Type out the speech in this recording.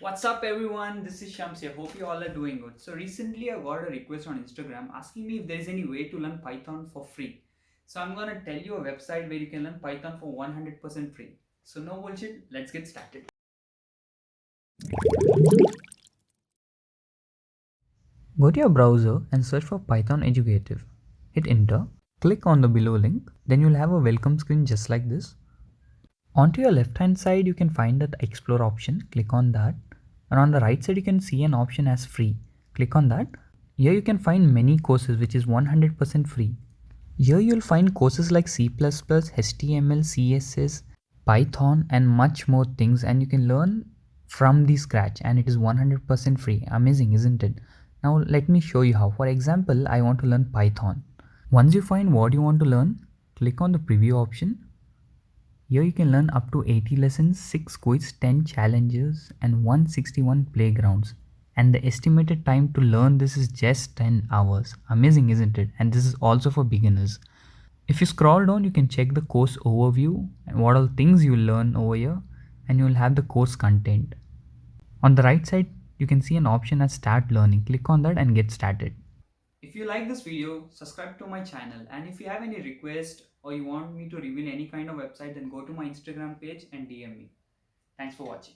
What's up everyone? This is Shamsh here. Hope you all are doing good. So recently I got a request on Instagram asking me if there is any way to learn Python for free. So I'm gonna tell you a website where you can learn Python for 100% free. So no bullshit, let's get started. Go to your browser and search for Python Educative. Hit enter, click on the below link, then you'll have a welcome screen just like this. Onto your left hand side you can find the explore option, click on that, and on the right side you can see an option as free, click on that. Here you can find many courses which is 100% free. Here you'll find courses like C++, HTML, CSS, Python and much more things, and you can learn from the scratch and it is 100% free. Amazing, isn't it? Now let me show you how. For example, I want to learn Python. Once you find what you want to learn, click on the preview option. Here you can learn up to 80 lessons, 6 quiz, 10 challenges and 161 playgrounds. And the estimated time to learn this is just 10 hours. Amazing, isn't it? And this is also for beginners. If you scroll down, you can check the course overview and what all things you learn over here, and you will have the course content. On the right side, you can see an option as start learning. Click on that and get started. If you like this video, subscribe to my channel, and if you have any request or you want me to reveal any kind of website, then go to my Instagram page and DM me. Thanks for watching.